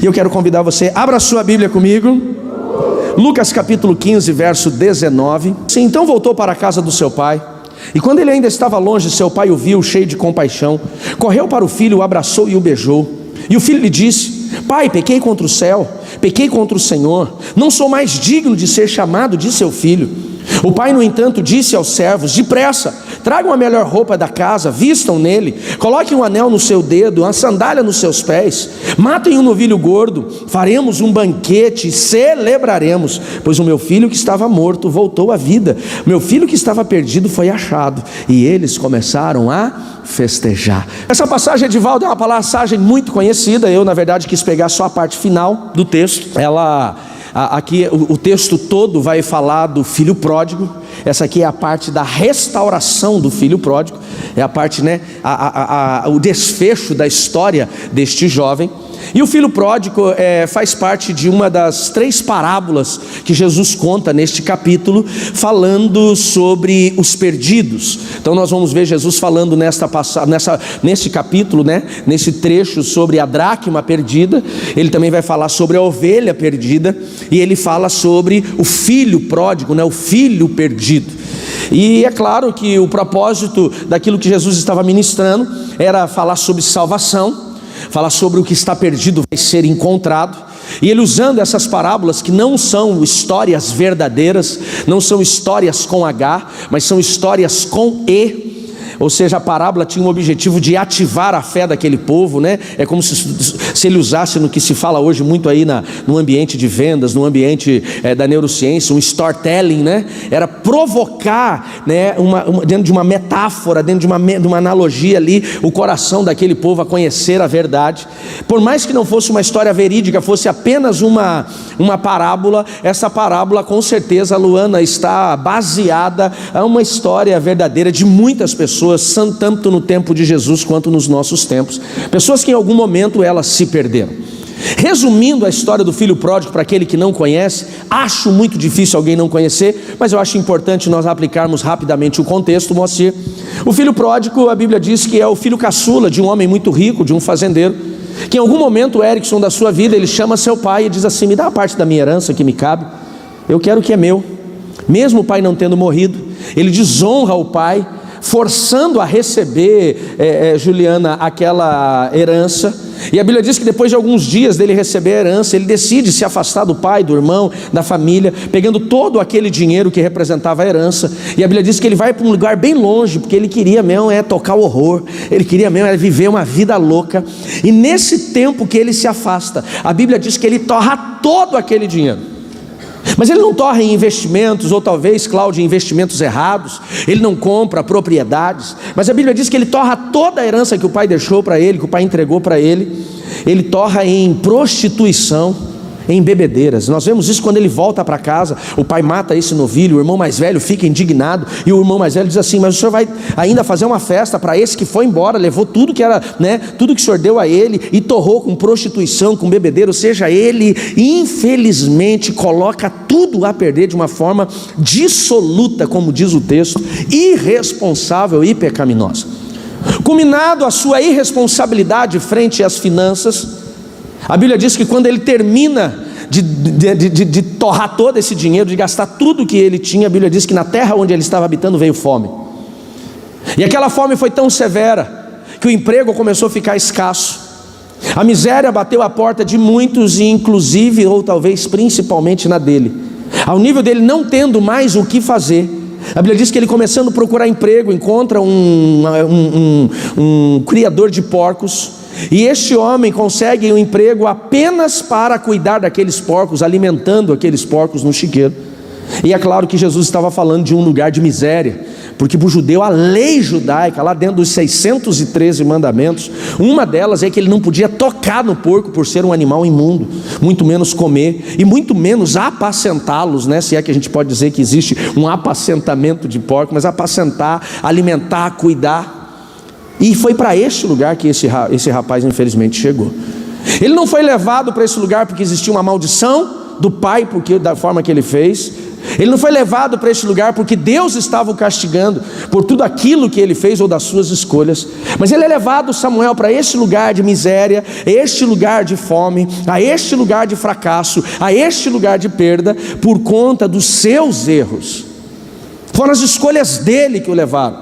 E eu quero convidar você, abra sua Bíblia comigo, Lucas capítulo 15, verso 19. Sim, então voltou para a casa do seu pai, e quando ele ainda estava longe, seu pai o viu, cheio de compaixão, correu para o filho, o abraçou e o beijou. E o filho lhe disse: pai, pequei contra o céu, pequei contra o Senhor, não sou mais digno de ser chamado de seu filho. O pai, no entanto, disse aos servos: depressa, tragam a melhor roupa da casa, vistam nele, coloquem um anel no seu dedo, uma sandália nos seus pés, matem um novilho gordo, faremos um banquete e celebraremos, pois o meu filho que estava morto voltou à vida, meu filho que estava perdido foi achado. E eles começaram a festejar. Essa passagem, Edivaldo, é uma passagem muito conhecida. Eu, na verdade, quis pegar só a parte final do texto. Aqui o texto todo vai falar do filho pródigo. Essa aqui é a parte da restauração do filho pródigo. É a parte, o desfecho da história deste jovem. E o filho pródigo faz parte de uma das 3 parábolas que Jesus conta neste capítulo, falando sobre os perdidos. Então nós vamos ver Jesus falando nesse capítulo, nesse trecho, sobre a dracma perdida. Ele também vai falar sobre a ovelha perdida, e ele fala sobre o filho pródigo, o filho perdido. E é claro que o propósito daquilo que Jesus estava ministrando era falar sobre salvação, falar sobre o que está perdido vai ser encontrado. E ele, usando essas parábolas que não são histórias verdadeiras, não são histórias com H, mas são histórias com E. Ou seja, a parábola tinha o objetivo de ativar a fé daquele povo, É como se ele usasse no que se fala hoje muito aí no ambiente de vendas, no ambiente da neurociência, um storytelling, Era provocar, dentro de uma metáfora, dentro de uma analogia ali, o coração daquele povo a conhecer a verdade. Por mais que não fosse uma história verídica, fosse apenas uma parábola, essa parábola com certeza, Luana, está baseada em uma história verdadeira de muitas pessoas, tanto no tempo de Jesus quanto nos nossos tempos, pessoas que em algum momento elas se perderam. Resumindo a história do filho pródigo, para aquele que não conhece, acho muito difícil alguém não conhecer, mas eu acho importante nós aplicarmos rapidamente o contexto, Moacir. O filho pródigo, a Bíblia diz que é o filho caçula de um homem muito rico, de um fazendeiro, que em algum momento, Erickson, da sua vida, ele chama seu pai e diz assim: me dá a parte da minha herança que me cabe, eu quero o que é meu. Mesmo o pai não tendo morrido, ele desonra o pai, forçando a receber, Juliana, aquela herança. E a Bíblia diz que depois de alguns dias dele receber a herança, ele decide se afastar do pai, do irmão, da família, pegando todo aquele dinheiro que representava a herança. E a Bíblia diz que ele vai para um lugar bem longe, porque ele queria mesmo tocar o horror, ele queria mesmo viver uma vida louca. E nesse tempo que ele se afasta, a Bíblia diz que ele torra todo aquele dinheiro. Mas ele não torra em investimentos, ou talvez, Cláudio, em investimentos errados. Ele não compra propriedades, mas a Bíblia diz que ele torra toda a herança que o pai deixou para ele, que o pai entregou para ele. Ele torra em prostituição, em bebedeiras. Nós vemos isso quando ele volta para casa. O pai mata esse novilho, o irmão mais velho fica indignado, e o irmão mais velho diz assim: mas o senhor vai ainda fazer uma festa para esse que foi embora, levou tudo que era, tudo que o senhor deu a ele, e torrou com prostituição, com bebedeira. Ou seja, ele infelizmente coloca tudo a perder de uma forma dissoluta, como diz o texto, irresponsável e pecaminosa. Culminado a sua irresponsabilidade frente às finanças, a Bíblia diz que quando ele termina de torrar todo esse dinheiro, de gastar tudo que ele tinha, a Bíblia diz que na terra onde ele estava habitando veio fome. E aquela fome foi tão severa que o emprego começou a ficar escasso. A miséria bateu a porta de muitos, e inclusive, ou talvez principalmente na dele. Ao nível dele não tendo mais o que fazer, a Bíblia diz que ele, começando a procurar emprego, encontra um criador de porcos. E este homem consegue um emprego apenas para cuidar daqueles porcos, alimentando aqueles porcos no chiqueiro. E é claro que Jesus estava falando de um lugar de miséria, porque para o judeu a lei judaica, lá dentro dos 613 mandamentos, uma delas é que ele não podia tocar no porco por ser um animal imundo, muito menos comer, e muito menos apacentá-los, se é que a gente pode dizer que existe um apacentamento de porco, mas apacentar, alimentar, cuidar. E foi para este lugar que esse rapaz infelizmente chegou. Ele não foi levado para esse lugar porque existia uma maldição do pai, porque da forma que ele fez. Ele não foi levado para este lugar porque Deus estava o castigando por tudo aquilo que ele fez ou das suas escolhas, mas ele é levado, Samuel, para este lugar de miséria, a este lugar de fome, a este lugar de fracasso, a este lugar de perda, por conta dos seus erros. Foram as escolhas dele que o levaram.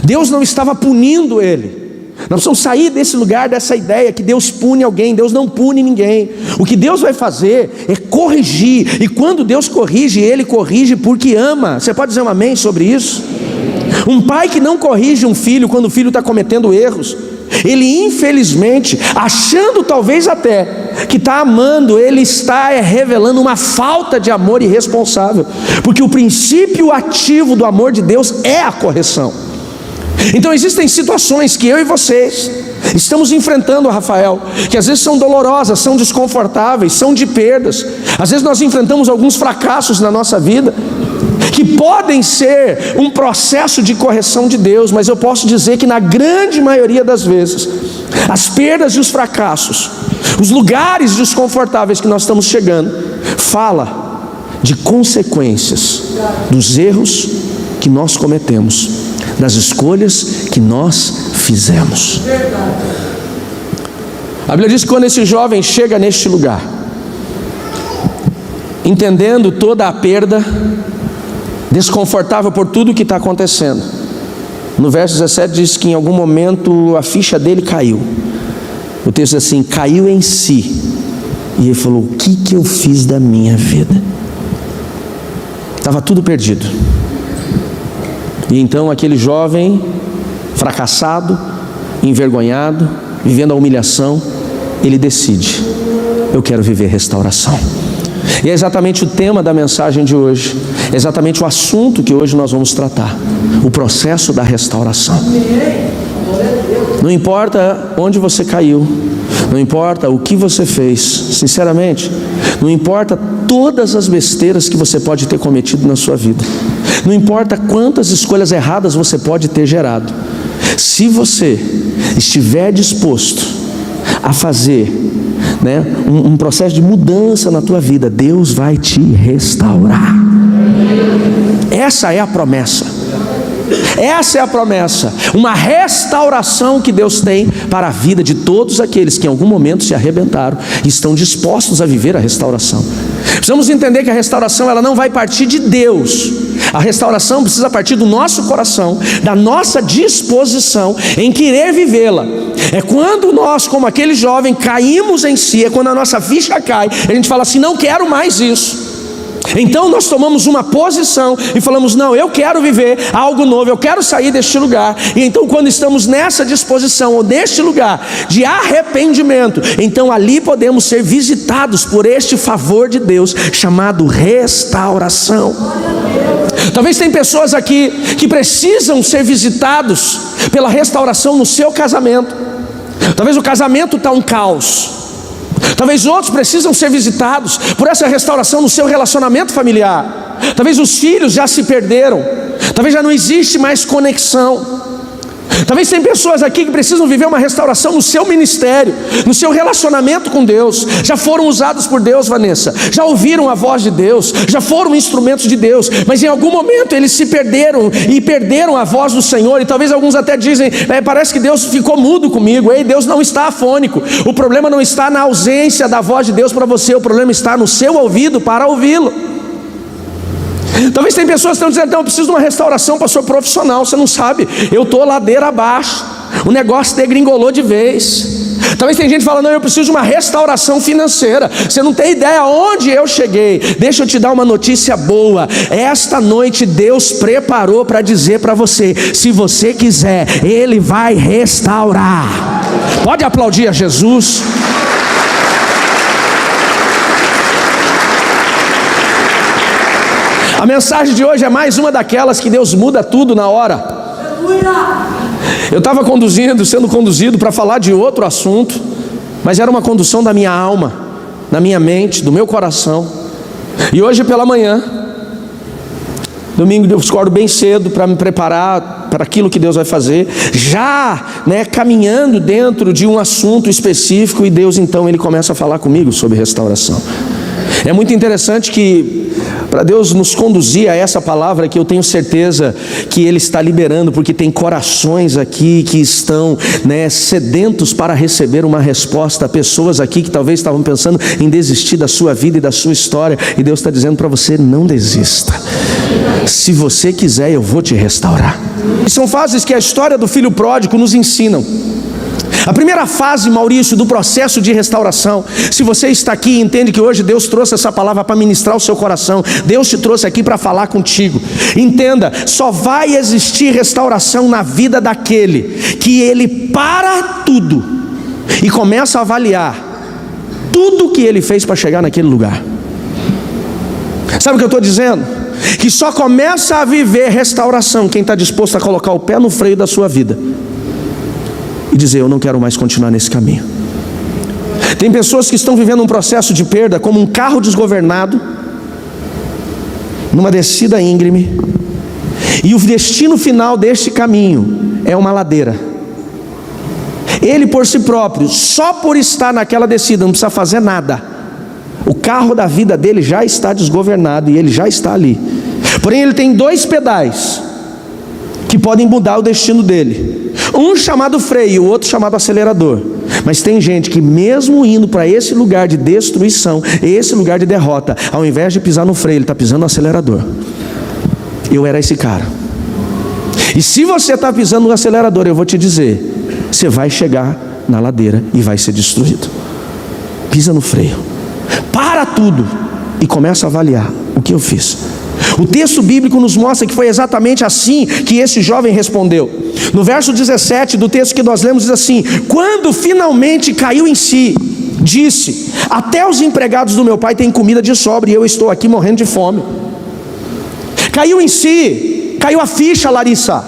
Deus não estava punindo ele. Nós precisamos sair desse lugar, dessa ideia que Deus pune alguém. Deus não pune ninguém. O que Deus vai fazer é corrigir, e quando Deus corrige, Ele corrige porque ama. Você pode dizer um amém sobre isso? Um pai que não corrige um filho quando o filho está cometendo erros, ele infelizmente, achando talvez até que está amando, ele está revelando uma falta de amor irresponsável, porque o princípio ativo do amor de Deus é a correção. Então existem situações que eu e vocês estamos enfrentando, Rafael, que às vezes são dolorosas, são desconfortáveis, são de perdas. Às vezes nós enfrentamos alguns fracassos na nossa vida, que podem ser um processo de correção de Deus, mas eu posso dizer que na grande maioria das vezes, as perdas e os fracassos, os lugares desconfortáveis que nós estamos chegando, fala de consequências dos erros que nós cometemos, das escolhas que nós fizemos. A Bíblia diz que quando esse jovem chega neste lugar, entendendo toda a perda, desconfortável por tudo que está acontecendo, no verso 17 diz que em algum momento a ficha dele caiu. O texto diz assim: caiu em si, e ele falou: o que eu fiz da minha vida? Estava tudo perdido. E então aquele jovem fracassado, envergonhado, vivendo a humilhação, ele decide: eu quero viver restauração. E é exatamente o tema da mensagem de hoje, é exatamente o assunto que hoje nós vamos tratar: o processo da restauração. Não importa onde você caiu, não importa o que você fez, sinceramente, não importa todas as besteiras que você pode ter cometido na sua vida, não importa quantas escolhas erradas você pode ter gerado, se você estiver disposto a fazer um processo de mudança na tua vida, Deus vai te restaurar. Essa é a promessa. Essa é a promessa, uma restauração que Deus tem para a vida de todos aqueles que em algum momento se arrebentaram e estão dispostos a viver a restauração. Precisamos entender que a restauração, ela não vai partir de Deus. A restauração precisa partir do nosso coração, da nossa disposição em querer vivê-la. É quando nós, como aquele jovem, caímos em si, é quando a nossa ficha cai, a gente fala assim: não quero mais isso. Então nós tomamos uma posição e falamos: não, eu quero viver algo novo, eu quero sair deste lugar. E então, quando estamos nessa disposição ou neste lugar de arrependimento, então ali podemos ser visitados por este favor de Deus chamado restauração. Talvez tem pessoas aqui que precisam ser visitados pela restauração no seu casamento. Talvez o casamento está um caos. Talvez outros precisam ser visitados por essa restauração no seu relacionamento familiar. Talvez os filhos já se perderam, talvez já não existe mais conexão. Talvez tem pessoas aqui que precisam viver uma restauração no seu ministério, no seu relacionamento com Deus. Já foram usados por Deus, Vanessa, já ouviram a voz de Deus, já foram instrumentos de Deus, mas em algum momento eles se perderam e perderam a voz do Senhor. E talvez alguns até dizem: parece que Deus ficou mudo comigo. Ei, Deus não está afônico. O problema não está na ausência da voz de Deus para você, o problema está no seu ouvido para ouvi-lo. Talvez tem pessoas que estão dizendo: então eu preciso de uma restauração, pastor, profissional. Você não sabe, eu estou ladeira abaixo, o negócio degringolou de vez. Talvez tem gente falando: não, eu preciso de uma restauração financeira. Você não tem ideia aonde eu cheguei. Deixa eu te dar uma notícia boa. Esta noite Deus preparou para dizer para você: se você quiser, Ele vai restaurar. Pode aplaudir a Jesus. A mensagem de hoje é mais uma daquelas que Deus muda tudo na hora. Eu estava sendo conduzido para falar de outro assunto, mas era uma condução da minha alma, da minha mente, do meu coração. E hoje pela manhã, domingo, eu acordo bem cedo para me preparar para aquilo que Deus vai fazer, já caminhando dentro de um assunto específico, e Deus então Ele começa a falar comigo sobre restauração. É muito interessante que, para Deus nos conduzir a essa palavra, que eu tenho certeza que Ele está liberando, porque tem corações aqui que estão, sedentos para receber uma resposta, pessoas aqui que talvez estavam pensando em desistir da sua vida e da sua história, e Deus está dizendo para você: não desista, se você quiser eu vou te restaurar. E são fases que a história do filho pródigo nos ensinam. A primeira fase, Maurício, do processo de restauração, se você está aqui e entende que hoje Deus trouxe essa palavra para ministrar o seu coração, Deus te trouxe aqui para falar contigo, entenda, só vai existir restauração na vida daquele que ele para tudo e começa a avaliar tudo que ele fez para chegar naquele lugar. Sabe o que eu estou dizendo? Que só começa a viver restauração quem está disposto a colocar o pé no freio da sua vida e dizer: eu não quero mais continuar nesse caminho. Tem pessoas que estão vivendo um processo de perda como um carro desgovernado, numa descida íngreme, e o destino final deste caminho é uma ladeira. Ele por si próprio, só por estar naquela descida, não precisa fazer nada. O carro da vida dele já está desgovernado e ele já está ali. Porém ele tem dois pedais que podem mudar o destino dele. Um chamado freio e o outro chamado acelerador. Mas tem gente que mesmo indo para esse lugar de destruição, esse lugar de derrota, ao invés de pisar no freio, ele está pisando no acelerador. Eu era esse cara. E se você está pisando no acelerador, eu vou te dizer, você vai chegar na ladeira e vai ser destruído. Pisa no freio, para tudo e começa a avaliar o que eu fiz. O texto bíblico nos mostra que foi exatamente assim que esse jovem respondeu. No verso 17 do texto que nós lemos diz assim: quando finalmente caiu em si, disse: até os empregados do meu pai têm comida de sobra e eu estou aqui morrendo de fome. Caiu em si, caiu a ficha, Larissa.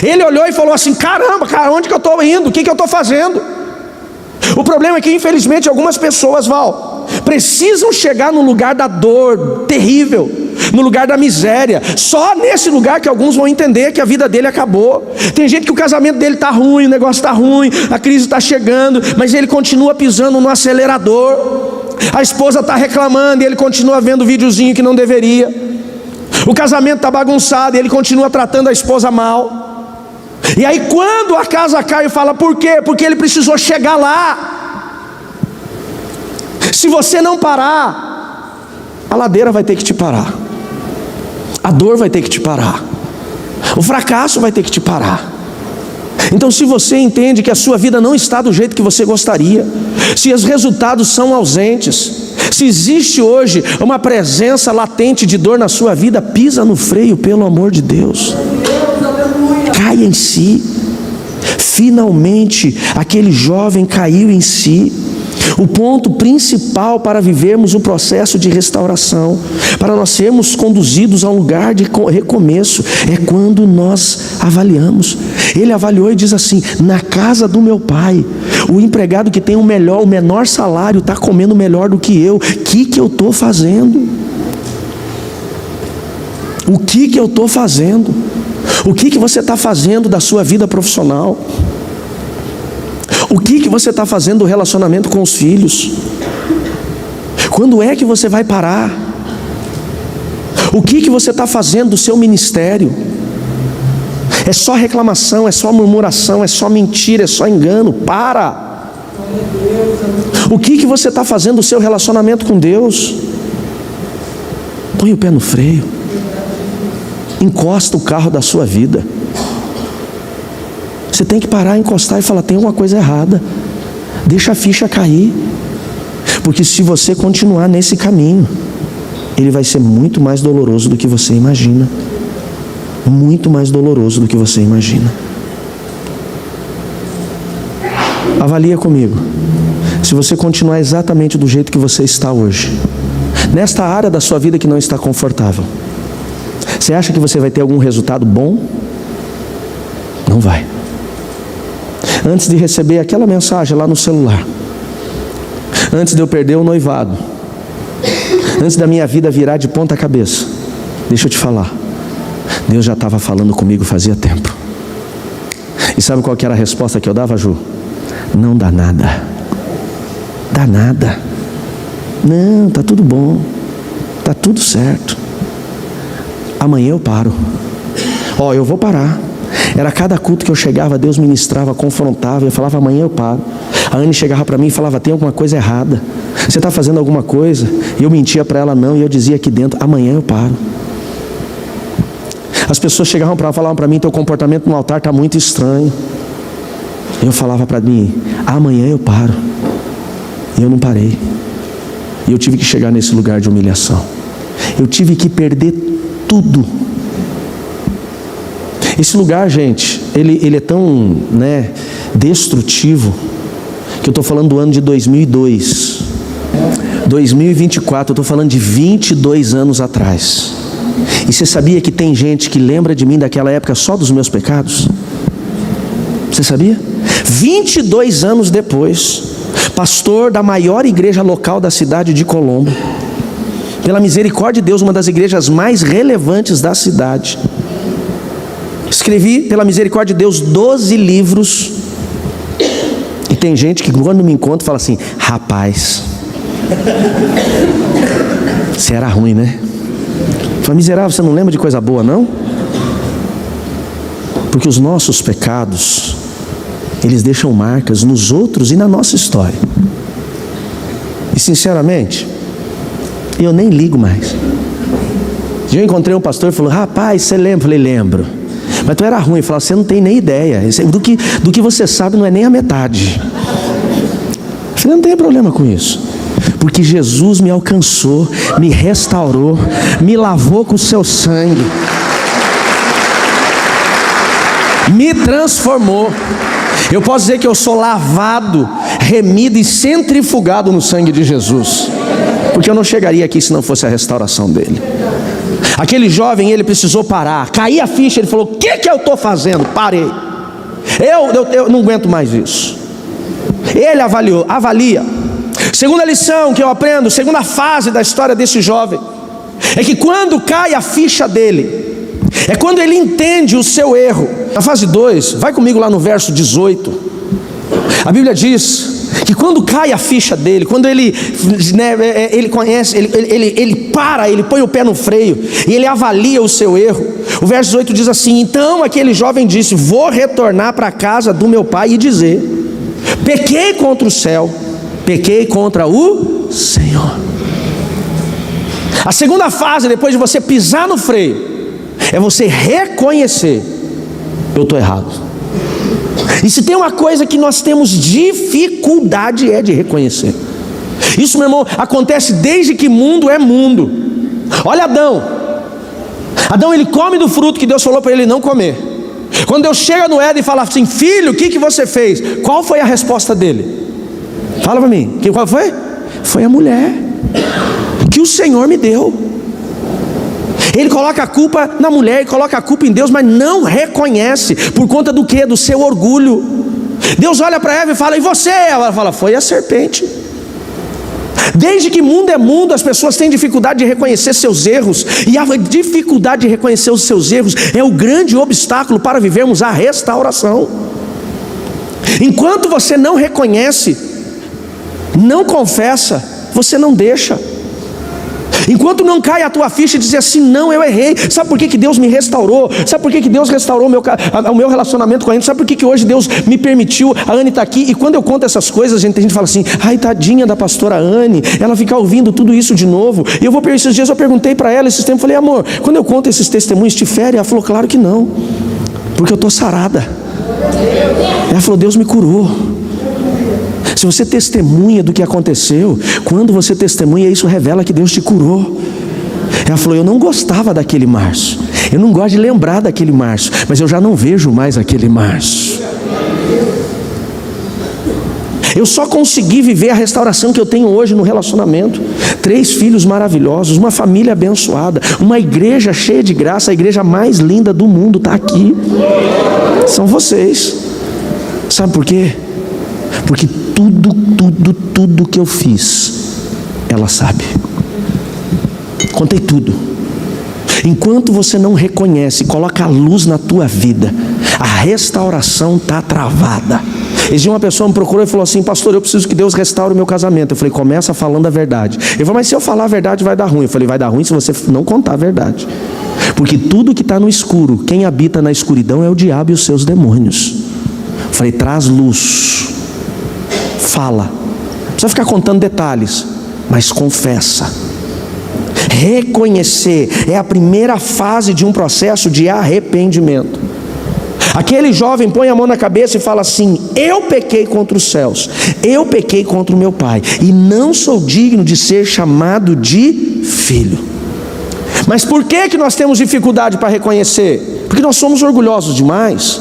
Ele olhou e falou assim: caramba, cara, onde que eu estou indo? O que eu estou fazendo? O problema é que infelizmente algumas pessoas, precisam chegar no lugar da dor terrível, no lugar da miséria. Só nesse lugar que alguns vão entender que a vida dele acabou. Tem gente que o casamento dele está ruim, o negócio está ruim, a crise está chegando, mas ele continua pisando no acelerador. A esposa está reclamando e ele continua vendo videozinho que não deveria. O casamento está bagunçado e ele continua tratando a esposa mal. E aí quando a casa cai, fala: por quê? Porque ele precisou chegar lá. Se você não parar, a ladeira vai ter que te parar, a dor vai ter que te parar, o fracasso vai ter que te parar. Então se você entende que a sua vida não está do jeito que você gostaria, se os resultados são ausentes, se existe hoje uma presença latente de dor na sua vida, pisa no freio, pelo amor de Deus. Caia em si. Finalmente aquele jovem caiu em si. O ponto principal para vivermos o processo de restauração, para nós sermos conduzidos a um lugar de recomeço, é quando nós avaliamos. Ele avaliou e diz assim: na casa do meu pai, o empregado que tem o menor salário está comendo melhor do que eu. O que eu estou fazendo? O que eu estou fazendo? O que você está fazendo da sua vida profissional? O que você está fazendo do relacionamento com os filhos? Quando é que você vai parar? O que você está fazendo do seu ministério? É só reclamação, é só murmuração, é só mentira, é só engano. Para! O que você está fazendo do seu relacionamento com Deus? Põe o pé no freio. Encosta o carro da sua vida. Você tem que parar, encostar e falar: tem uma coisa errada. Deixa a ficha cair. Porque se você continuar nesse caminho, ele vai ser muito mais doloroso do que você imagina. Muito mais doloroso do que você imagina. Avalia comigo. Se você continuar exatamente do jeito que você está hoje, nesta área da sua vida que não está confortável, você acha que você vai ter algum resultado bom? Não vai. Antes de receber aquela mensagem lá no celular, antes de eu perder o noivado, antes da minha vida virar de ponta cabeça, deixa eu te falar, Deus já estava falando comigo fazia tempo. E sabe qual que era a resposta que eu dava, Ju? Não dá nada. Dá nada. Não, está tudo bom, está tudo certo. Amanhã eu paro. Eu vou parar. Era cada culto que eu chegava, Deus ministrava, confrontava, eu falava, amanhã eu paro. A Anne chegava para mim e falava, tem alguma coisa errada, você está fazendo alguma coisa? E eu mentia para ela, não, e eu dizia aqui dentro, amanhã eu paro. As pessoas chegavam para falavam para mim, teu comportamento no altar está muito estranho. Eu falava para mim, amanhã eu paro. E eu não parei. E eu tive que chegar nesse lugar de humilhação. Eu tive que perder tudo. Esse lugar, gente, ele é tão, destrutivo, que eu estou falando do ano de 2002. 2024, eu estou falando de 22 anos atrás. E você sabia que tem gente que lembra de mim daquela época só dos meus pecados? Você sabia? 22 anos depois, pastor da maior igreja local da cidade de Colombo, pela misericórdia de Deus, uma das igrejas mais relevantes da cidade. Escrevi, pela misericórdia de Deus, 12 livros. E tem gente que quando me encontra fala assim, rapaz, você era ruim, né? Fala, miserável, você não lembra de coisa boa, não? Porque os nossos pecados, eles deixam marcas nos outros e na nossa história. E sinceramente, eu nem ligo mais. Eu encontrei um pastor e falou, rapaz, você lembra? Eu falei, lembro. Mas tu era ruim. Ele falou, você não tem nem ideia. Do que você sabe não é nem a metade. Eu falei, não tem problema com isso. Porque Jesus me alcançou, me restaurou, me lavou com o seu sangue, me transformou. Eu posso dizer que eu sou lavado, remido e centrifugado no sangue de Jesus. Porque eu não chegaria aqui se não fosse a restauração dele. Aquele jovem, ele precisou parar, cair a ficha, ele falou, o que eu estou fazendo? Parei. Eu não aguento mais isso. Ele avalia. Segunda lição que eu aprendo, segunda fase da história desse jovem, é que quando cai a ficha dele, é quando ele entende o seu erro. Na fase 2, vai comigo lá no verso 18. A Bíblia diz que quando cai a ficha dele, quando ele conhece, ele para, ele põe o pé no freio e ele avalia o seu erro. O verso 18 diz assim: então aquele jovem disse: vou retornar para a casa do meu pai e dizer: pequei contra o céu, pequei contra o Senhor. A segunda fase, depois de você pisar no freio, é você reconhecer: eu estou errado. E se tem uma coisa que nós temos dificuldade, é de reconhecer. Isso, meu irmão, acontece desde que mundo é mundo. Olha Adão, ele come do fruto que Deus falou para ele não comer. Quando Deus chega no Éden e fala assim: filho, o que você fez? Qual foi a resposta dele? Fala para mim, qual foi? Foi a mulher que o Senhor me deu. Ele coloca a culpa na mulher, ele coloca a culpa em Deus, mas não reconhece. Por conta do quê? Do seu orgulho. Deus olha para Eva e fala: e você? Ela fala: foi a serpente. Desde que mundo é mundo, as pessoas têm dificuldade de reconhecer seus erros. E a dificuldade de reconhecer os seus erros é o grande obstáculo para vivermos a restauração. Enquanto você não reconhece, não confessa, você não deixa. Enquanto não cai a tua ficha e dizer assim: não, eu errei. Sabe por que Deus me restaurou? Sabe por que Deus restaurou o meu relacionamento com a Anne? Sabe por que hoje Deus me permitiu a Anne estar aqui? E quando eu conto essas coisas, a gente fala assim: ai, tadinha da pastora Anne, ela fica ouvindo tudo isso de novo. E esses dias eu perguntei para ela, esses tempos, falei: amor, quando eu conto esses testemunhos, te fere? Ela falou: claro que não, porque eu estou sarada. Ela falou: Deus me curou. Se você testemunha do que aconteceu, quando você testemunha, isso revela que Deus te curou. Ela falou: eu não gostava daquele Márcio, eu não gosto de lembrar daquele Márcio, mas eu já não vejo mais aquele Márcio. Eu só consegui viver a restauração que eu tenho hoje no relacionamento. 3 filhos maravilhosos, uma família abençoada, uma igreja cheia de graça. A igreja mais linda do mundo está aqui. São vocês. Sabe por quê? Porque tudo que eu fiz, ela sabe. Contei tudo. Enquanto você não reconhece, coloca a luz na tua vida, a restauração está travada. Esse dia uma pessoa me procurou e falou assim: pastor, eu preciso que Deus restaure o meu casamento. Eu falei: começa falando a verdade. Ele falou: mas se eu falar a verdade vai dar ruim. Eu falei: vai dar ruim se você não contar a verdade. Porque tudo que está no escuro, quem habita na escuridão é o diabo e os seus demônios. Eu falei: traz luz. Fala. Não precisa ficar contando detalhes, mas confessa. Reconhecer é a primeira fase de um processo de arrependimento. Aquele jovem põe a mão na cabeça e fala assim: eu pequei contra os céus, eu pequei contra o meu pai, e não sou digno de ser chamado de filho. Mas por que nós temos dificuldade para reconhecer? Porque nós somos orgulhosos demais.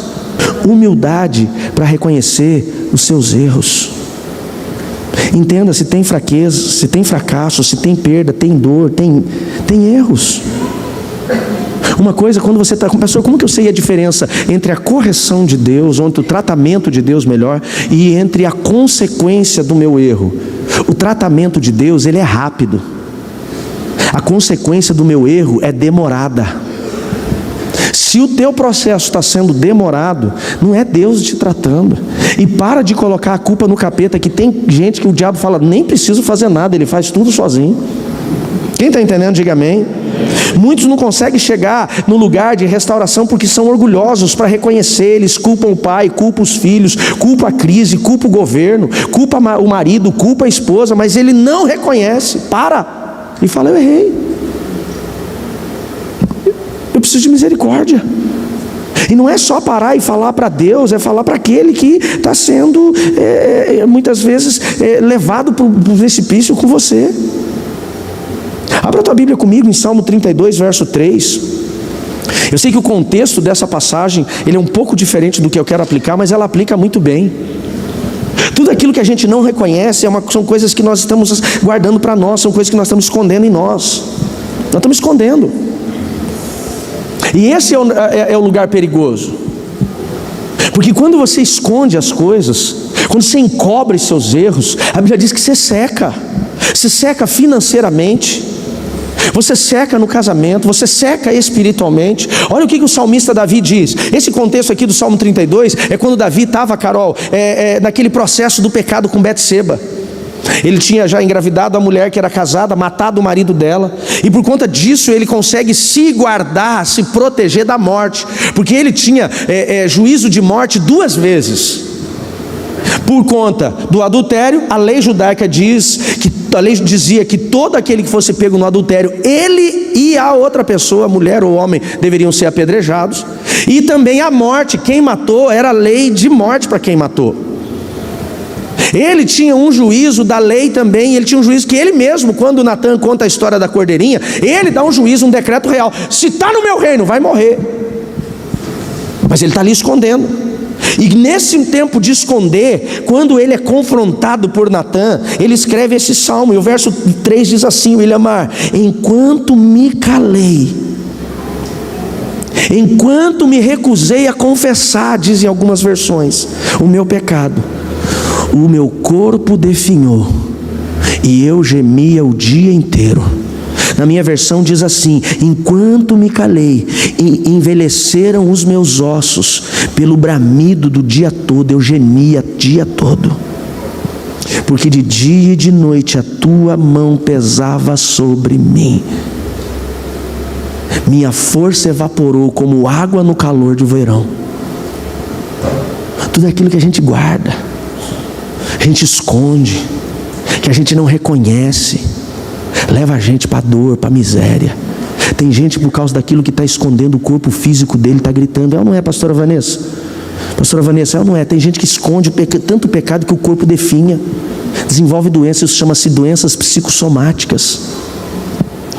Humildade para reconhecer os seus erros. Entenda, se tem fraqueza, se tem fracasso, se tem perda, tem dor, tem erros. Uma coisa, quando você está com pastor, como que eu sei a diferença entre a correção de Deus, ou entre o tratamento de Deus melhor, e entre a consequência do meu erro? O tratamento de Deus, ele é rápido. A consequência do meu erro é demorada. Se o teu processo está sendo demorado, não é Deus te tratando. E para de colocar a culpa no capeta, que tem gente que o diabo fala: nem preciso fazer nada, ele faz tudo sozinho. Quem está entendendo, diga amém. Muitos não conseguem chegar no lugar de restauração porque são orgulhosos para reconhecer. Eles culpam o pai, culpam os filhos, culpam a crise, culpam o governo, culpam o marido, culpam a esposa, mas ele não reconhece. Para e fala: eu errei, eu preciso de misericórdia. E não é só parar e falar para Deus, é falar para aquele que está sendo muitas vezes levado para o precipício com você. Abra a tua Bíblia comigo em Salmo 32, verso 3. Eu sei que o contexto dessa passagem ele é um pouco diferente do que eu quero aplicar, mas ela aplica muito bem. Tudo aquilo que a gente não reconhece são coisas que nós estamos guardando para nós, são coisas que nós estamos escondendo em nós. Nós estamos escondendo. E esse é o lugar perigoso. Porque quando você esconde as coisas, quando você encobre seus erros, a Bíblia diz que você seca. Você seca financeiramente, você seca no casamento, você seca espiritualmente. Olha o que o salmista Davi diz. Esse contexto aqui do Salmo 32 é quando Davi estava, Carol, naquele processo do pecado com Betseba. Ele tinha já engravidado a mulher que era casada, matado o marido dela, e por conta disso ele consegue se guardar, se proteger da morte, porque ele tinha juízo de morte 2 vezes. Por conta do adultério, a lei judaica a lei dizia que todo aquele que fosse pego no adultério, ele e a outra pessoa, mulher ou homem, deveriam ser apedrejados. E também a morte, quem matou, era lei de morte para quem matou. Ele tinha um juízo da lei também, ele tinha um juízo que ele mesmo, quando Natan conta a história da cordeirinha, ele dá um juízo, um decreto real: se está no meu reino, vai morrer. Mas ele está ali escondendo. E nesse tempo de esconder, quando ele é confrontado por Natan, ele escreve esse salmo, e o verso 3 diz assim: Williamar, enquanto me calei, enquanto me recusei a confessar, dizem algumas versões, o meu pecado, o meu corpo definhou, e eu gemia o dia inteiro. Na minha versão diz assim: enquanto me calei, envelheceram os meus ossos, pelo bramido do dia todo, eu gemia o dia todo, porque de dia e de noite a tua mão pesava sobre mim. Minha força evaporou como água no calor do verão. Tudo aquilo que a gente guarda, a gente esconde, que a gente não reconhece, leva a gente para a dor, para a miséria. Tem gente, por causa daquilo que está escondendo, o corpo físico dele está gritando. Ela não é, pastora Vanessa? Pastora Vanessa, ela não é. Tem gente que esconde tanto pecado que o corpo definha, desenvolve doenças, isso chama-se doenças psicossomáticas.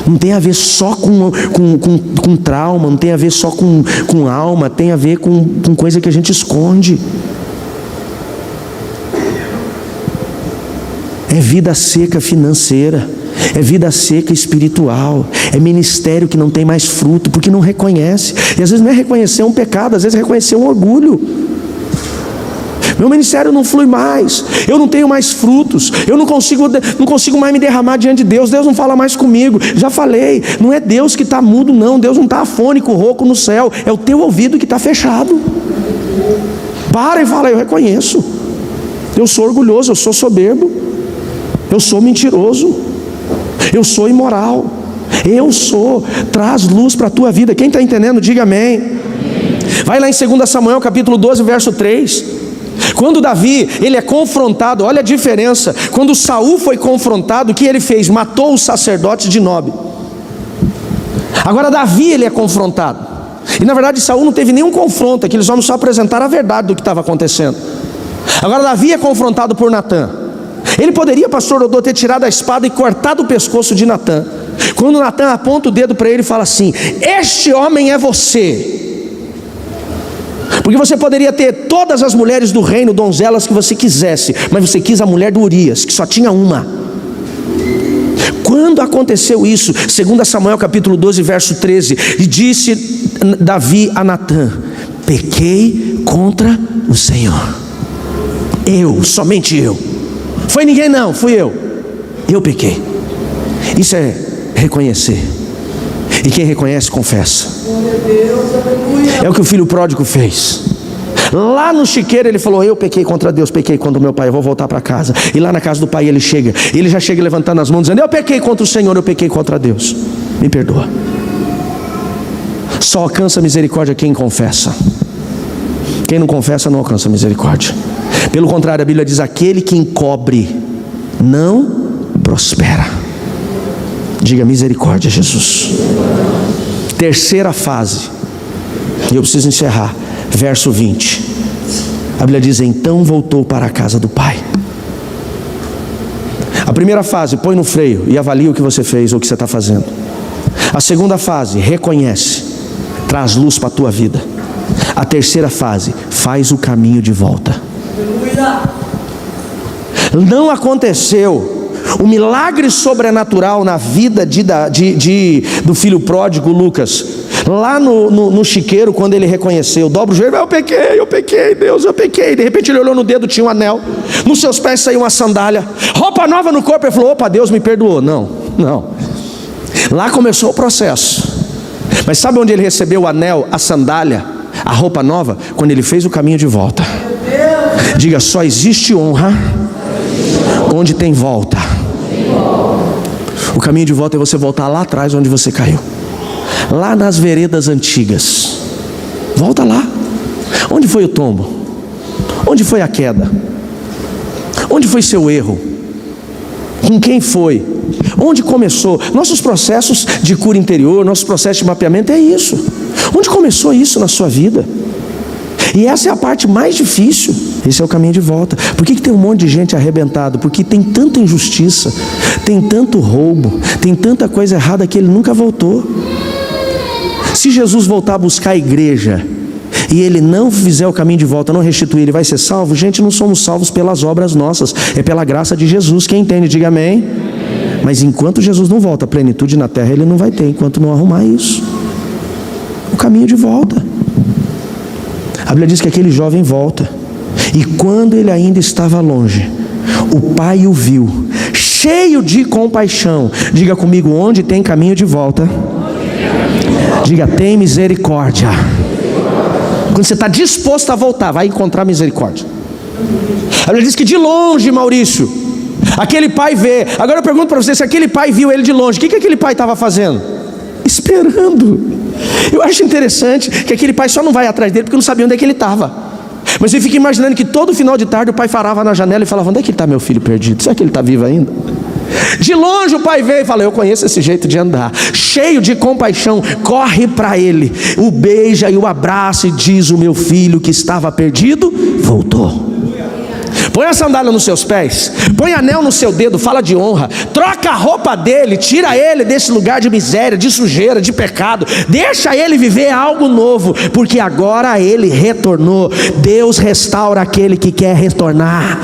Não tem a ver só com trauma, não tem a ver só com alma, tem a ver com coisa que a gente esconde. É vida seca financeira, é vida seca espiritual, é ministério que não tem mais fruto, porque não reconhece. E às vezes não é reconhecer um pecado, às vezes é reconhecer um orgulho. Meu ministério não flui mais, eu não tenho mais frutos, eu não consigo mais me derramar diante de Deus, Deus não fala mais comigo. Já falei, não é Deus que está mudo não, Deus não está afônico, rouco no céu, é o teu ouvido que está fechado. Para e fala: eu reconheço. Eu sou orgulhoso, eu sou soberbo, eu sou mentiroso, eu sou imoral, eu sou. Traz luz para a tua vida. Quem está entendendo, diga amém. Vai lá em 2 Samuel capítulo 12, verso 3. Quando Davi, ele é confrontado, olha a diferença. Quando Saul foi confrontado, o que ele fez? Matou os sacerdotes de Nob. Agora Davi, ele é confrontado. E na verdade Saul não teve nenhum confronto, aqueles homens só apresentaram a verdade do que estava acontecendo. Agora Davi é confrontado por Natã. Ele poderia, pastor Odô, ter tirado a espada e cortado o pescoço de Natã. Quando Natã aponta o dedo para ele e fala assim: este homem é você. Porque você poderia ter todas as mulheres do reino, donzelas que você quisesse, mas você quis a mulher do Urias, que só tinha uma. Quando aconteceu isso? 2 Samuel capítulo 12, verso 13. E disse Davi a Natã: pequei contra o Senhor. Eu, somente eu. Foi ninguém não, fui eu. Eu pequei. Isso é reconhecer. E quem reconhece, confessa. É o que o filho pródigo fez. Lá no chiqueiro ele falou: eu pequei contra Deus, pequei contra o meu pai, eu vou voltar para casa. E lá na casa do pai ele já chega levantando as mãos, dizendo: eu pequei contra o Senhor, eu pequei contra Deus, me perdoa. Só alcança misericórdia quem confessa. Quem não confessa não alcança misericórdia. Pelo contrário, a Bíblia diz: aquele que encobre não prospera. Diga misericórdia, Jesus. Terceira fase, e eu preciso encerrar, verso 20. A Bíblia diz: então voltou para a casa do pai. A primeira fase, põe no freio e avalia o que você fez ou o que você está fazendo. A segunda fase, reconhece, traz luz para a tua vida. A terceira fase, faz o caminho de volta. Não aconteceu o milagre sobrenatural na vida do filho pródigo Lucas, lá no chiqueiro, quando ele reconheceu, dobra o joelho: eu pequei, Deus, eu pequei. De repente ele olhou no dedo, tinha um anel, nos seus pés saiu uma sandália, roupa nova no corpo. Ele falou: opa, Deus me perdoou. Não. Lá começou o processo. Mas sabe onde ele recebeu o anel, a sandália, a roupa nova? Quando ele fez o caminho de volta. Diga: só existe honra onde tem volta. O caminho de volta é você voltar lá atrás onde você caiu, lá nas veredas antigas. Volta lá. Onde foi o tombo? Onde foi a queda? Onde foi seu erro? Com quem foi? Onde começou? Nossos processos de cura interior, nosso processo de mapeamento é isso. Onde começou isso na sua vida? E essa é a parte mais difícil. Esse é o caminho de volta. Por que tem um monte de gente arrebentada? Porque tem tanta injustiça, tem tanto roubo, tem tanta coisa errada que ele nunca voltou. Se Jesus voltar a buscar a igreja e ele não fizer o caminho de volta, não restituir, ele vai ser salvo? Gente, não somos salvos pelas obras nossas, é pela graça de Jesus. Quem entende, diga amém. Mas enquanto Jesus não volta, a plenitude na terra ele não vai ter, enquanto não arrumar isso. O caminho de volta. A Bíblia diz que aquele jovem volta, e quando ele ainda estava longe, o pai o viu, cheio de compaixão. Diga comigo: onde tem caminho de volta, diga: tem misericórdia. Quando você está disposto a voltar, vai encontrar misericórdia. A Bíblia diz que de longe, Maurício, aquele pai vê. Agora eu pergunto para você: se aquele pai viu ele de longe, o que aquele pai estava fazendo? Esperando. Eu acho interessante que aquele pai só não vai atrás dele porque não sabia onde é que ele estava. Mas eu fico imaginando que todo final de tarde o pai parava na janela e falava: onde é que está meu filho perdido? Será que ele está vivo ainda? De longe o pai veio e fala: eu conheço esse jeito de andar. Cheio de compaixão, corre para ele, o beija e o abraça e diz: o meu filho que estava perdido voltou. Põe a sandália nos seus pés, põe anel no seu dedo, fala de honra, troca a roupa dele, tira ele desse lugar de miséria, de sujeira, de pecado, deixa ele viver algo novo, porque agora ele retornou. Deus restaura aquele que quer retornar.